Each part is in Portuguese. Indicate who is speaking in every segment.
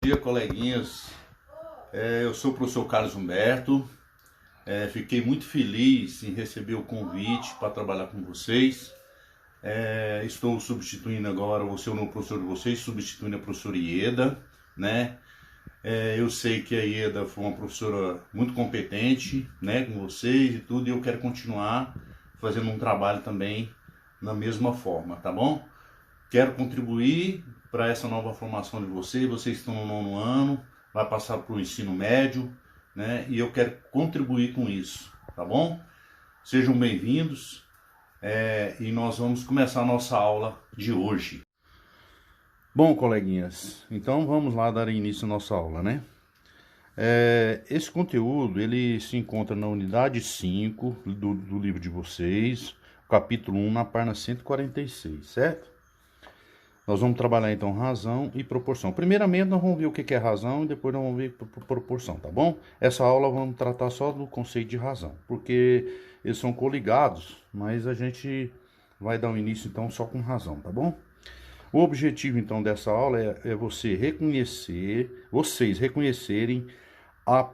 Speaker 1: dia, coleguinhas. Eu sou o professor Carlos Humberto. Fiquei muito feliz em receber o convite para trabalhar com vocês. Estou substituindo agora, vou ser o novo professor de vocês, substituindo a professora Ieda, né? Eu sei que a Ieda foi uma professora muito competente, né, com vocês e tudo, e eu quero continuar fazendo um trabalho também da mesma forma, tá bom? Quero contribuir para essa nova formação de vocês. Vocês estão no 9º ano, vai passar para o ensino médio, né? E eu quero contribuir com isso, tá bom? Sejam bem-vindos e nós vamos começar a nossa aula de hoje. Bom, coleguinhas, então vamos lá dar início à nossa aula, né? Esse conteúdo, ele se encontra na unidade 5 do livro de vocês, capítulo 1, na página 146, certo? Nós vamos trabalhar então razão e proporção. Primeiramente nós vamos ver o que é razão e depois nós vamos ver proporção, tá bom? Essa aula vamos tratar só do conceito de razão, porque eles são coligados, mas a gente vai dar um início então só com razão, tá bom? O objetivo então dessa aula é vocês reconhecerem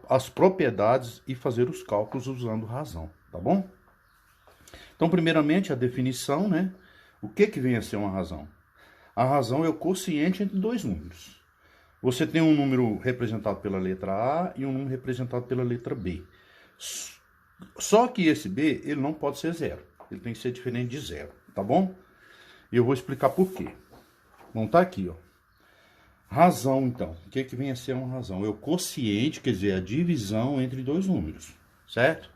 Speaker 1: as propriedades e fazer os cálculos usando razão, tá bom? Então, primeiramente, a definição, né? O que vem a ser uma razão? A razão é o quociente entre dois números. Você tem um número representado pela letra A e um número representado pela letra B. Só que esse B, ele não pode ser zero. Ele tem que ser diferente de zero, tá bom? E eu vou explicar por quê. Vamos tá aqui, ó. Razão, então. O que vem a ser uma razão? É o quociente, quer dizer, a divisão entre dois números, certo?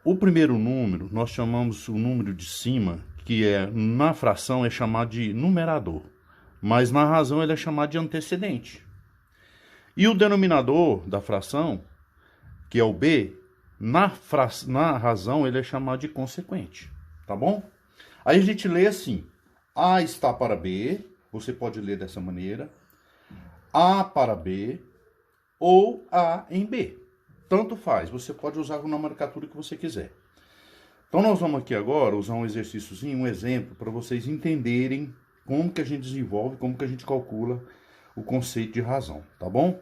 Speaker 1: O primeiro número, nós chamamos o número de cima, que na fração é chamado de numerador, mas na razão ele é chamado de antecedente. E o denominador da fração, que é o B, na razão ele é chamado de consequente, tá bom? Aí a gente lê assim, A está para B, você pode ler dessa maneira, A para B ou A em B. Tanto faz, você pode usar a nomenclatura que você quiser. Então nós vamos aqui agora usar um exercíciozinho, um exemplo, para vocês entenderem como que a gente desenvolve, como que a gente calcula o conceito de razão, tá bom?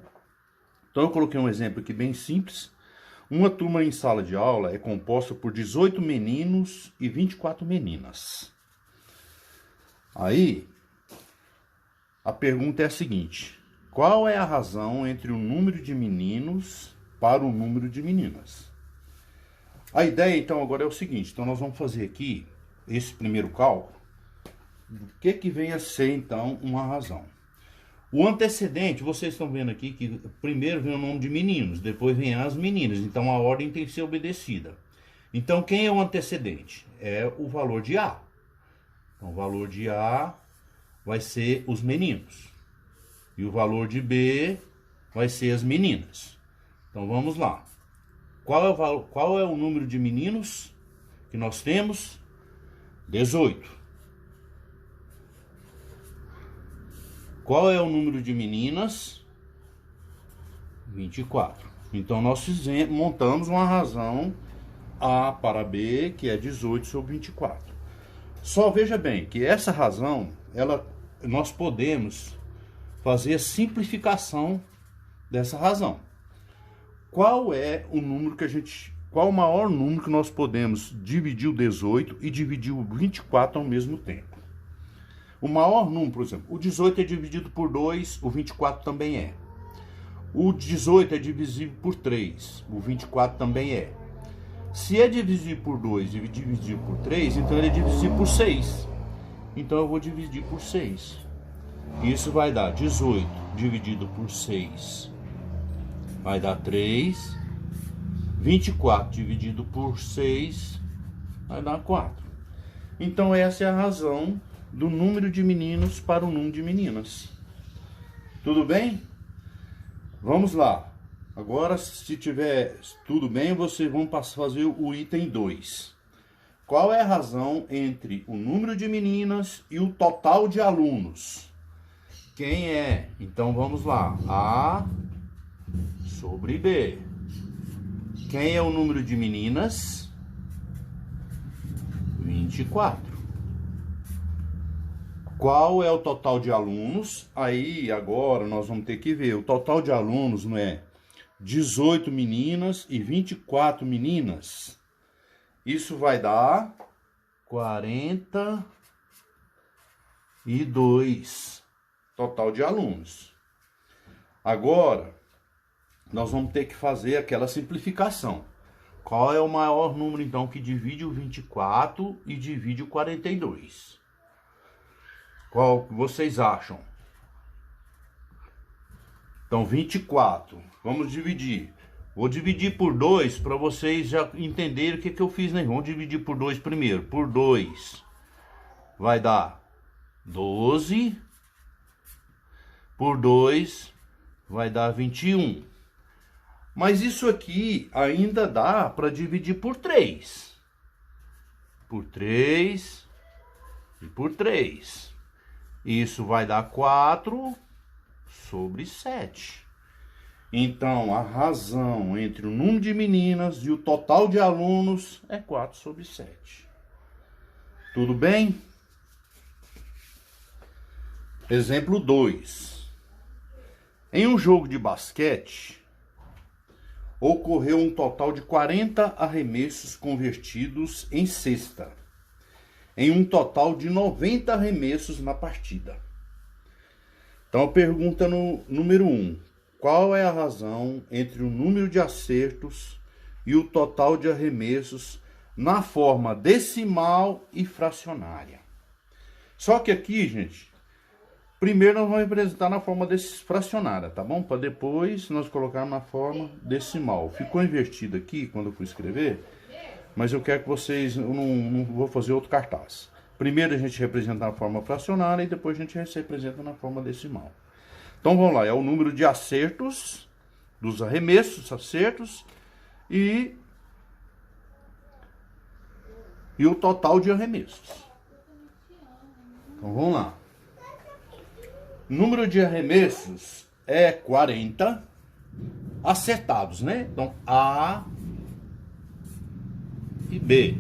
Speaker 1: Então eu coloquei um exemplo aqui bem simples. Uma turma em sala de aula é composta por 18 meninos e 24 meninas. Aí, a pergunta é a seguinte: qual é a razão entre o número de meninos para o número de meninas? A ideia, então, agora é o seguinte. Então, nós vamos fazer aqui esse primeiro cálculo. O que vem a ser, então, uma razão? O antecedente, vocês estão vendo aqui que primeiro vem o nome de meninos, depois vem as meninas. Então, a ordem tem que ser obedecida. Então, quem é o antecedente? É o valor de A. Então, o valor de A vai ser os meninos. E o valor de B vai ser as meninas. Então, vamos lá. Qual é o número de meninos que nós temos? 18. Qual é o número de meninas? 24. Então, nós montamos uma razão A para B, que é 18 sobre 24. Só veja bem que essa razão, nós podemos fazer a simplificação dessa razão. Qual é o número qual o maior número que nós podemos dividir o 18 e dividir o 24 ao mesmo tempo? O maior número, por exemplo, o 18 é dividido por 2, o 24 também é. O 18 é divisível por 3, o 24 também é. Se é divisível por 2 e divisível por 3, então ele é divisível por 6. Então eu vou dividir por 6. Isso vai dar 18 dividido por 6. Vai dar 3. 24 dividido por 6 vai dar 4. Então essa é a razão do número de meninos para o número de meninas. Tudo bem? Vamos lá. Agora, se tiver tudo bem, vocês vão fazer o item 2. Qual é a razão entre o número de meninas e o total de alunos? Quem é? Então vamos lá. A sobre B. Quem é o número de meninas? 24. qual é o total de alunos. Aí agora nós vamos ter que ver, o total de alunos não é 18 meninas e 24 meninas. Isso vai dar 42 total de alunos. Agora, nós vamos ter que fazer aquela simplificação. Qual é o maior número, então, que divide o 24 e divide o 42? Qual vocês acham? Então, 24. Vamos dividir. Vou dividir por 2 para vocês já entenderem o que eu fiz, né? Vamos dividir por 2 primeiro. Por 2 vai dar 12. Por 2 vai dar 21. Mas isso aqui ainda dá para dividir por 3. Por 3 e por 3. Isso vai dar 4 sobre 7. Então, a razão entre o número de meninas e o total de alunos é 4 sobre 7. Tudo bem? Exemplo 2. Em um jogo de basquete, ocorreu um total de 40 arremessos convertidos em cesta, em um total de 90 arremessos na partida. Então, a pergunta no número 1. Qual é a razão entre o número de acertos e o total de arremessos na forma decimal e fracionária? Só que aqui, gente, primeiro nós vamos representar na forma fracionária, tá bom? Para depois nós colocarmos na forma decimal. Ficou invertido aqui quando eu fui escrever, mas eu quero que vocês... Eu não vou fazer outro cartaz. Primeiro a gente representa na forma fracionária e depois a gente representa na forma decimal. Então vamos lá, é o número de acertos, dos arremessos, acertos, e o total de arremessos. Então vamos lá. Número de arremessos é 40 acertados, né? Então A e B.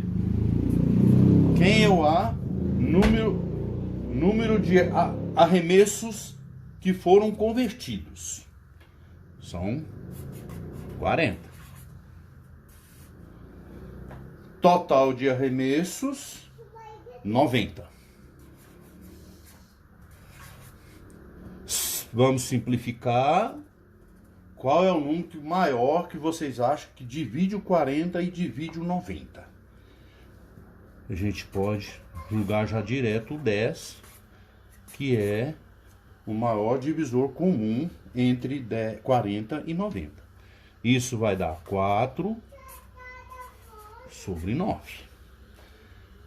Speaker 1: Quem é o A? Número de arremessos que foram convertidos. São 40. Total de arremessos, 90. Vamos simplificar. Qual é o número maior que vocês acham que divide o 40 e divide o 90? A gente pode julgar já direto o 10, que é o maior divisor comum entre 40 e 90. Isso vai dar 4 sobre 9.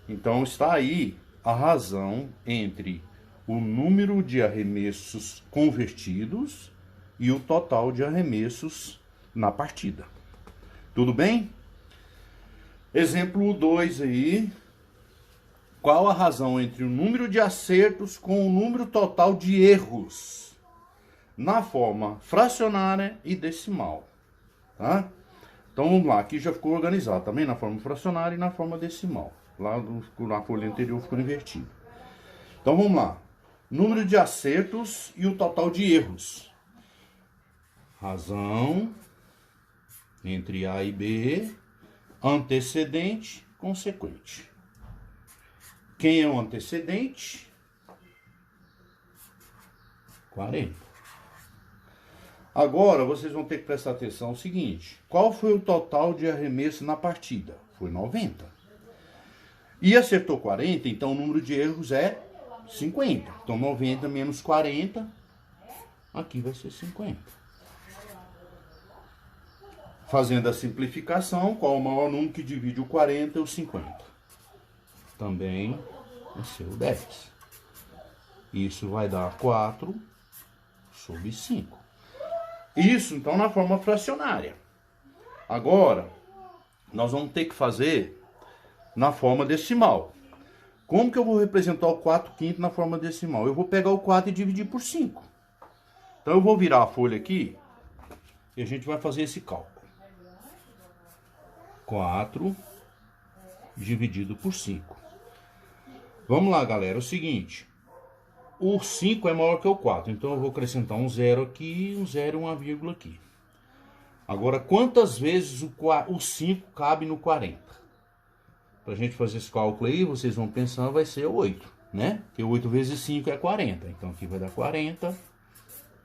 Speaker 1: Então está aí a razão entre o número de arremessos convertidos e o total de arremessos na partida. Tudo bem? Exemplo 2 aí. Qual a razão entre o número de acertos com o número total de erros na forma fracionária e decimal? Tá? Então vamos lá, aqui já ficou organizado também na forma fracionária e na forma decimal. Lá na folha anterior ficou invertido. Então vamos lá. Número de acertos e o total de erros. Razão entre A e B, antecedente, consequente. Quem é o antecedente? 40. Agora, vocês vão ter que prestar atenção no seguinte. Qual foi o total de arremesso na partida? Foi 90. E acertou 40, então o número de erros é 50. Então, 90 menos 40, aqui vai ser 50. Fazendo a simplificação, qual o maior número que divide o 40 e o 50? Também vai ser o 10. Isso vai dar 4 sobre 5. Isso, então, na forma fracionária. Agora, nós vamos ter que fazer na forma decimal. Como que eu vou representar o 4/5 na forma decimal? Eu vou pegar o 4 e dividir por 5. Então, eu vou virar a folha aqui e a gente vai fazer esse cálculo. 4 dividido por 5. Vamos lá, galera. É o seguinte. o 5 é maior que o 4, então eu vou acrescentar um 0 aqui, um 0 e uma vírgula aqui. Agora, quantas vezes o 5 cabe no 40? Para a gente fazer esse cálculo aí, vocês vão pensar, vai ser 8, né? Porque 8 vezes 5 é 40. Então, aqui vai dar 40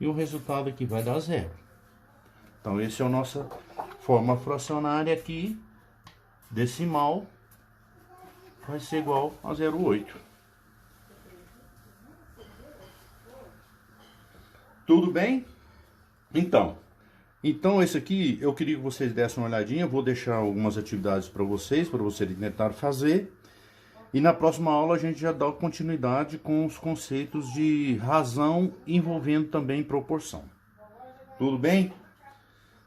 Speaker 1: e o resultado aqui vai dar 0. Então, essa é a nossa forma fracionária aqui, decimal, vai ser igual a 0,8. Tudo bem? Então esse aqui eu queria que vocês dessem uma olhadinha. Eu vou deixar algumas atividades para vocês tentar fazer. E na próxima aula a gente já dá continuidade com os conceitos de razão envolvendo também proporção. Tudo bem?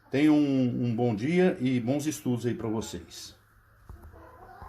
Speaker 1: Tenham um bom dia e bons estudos aí para vocês.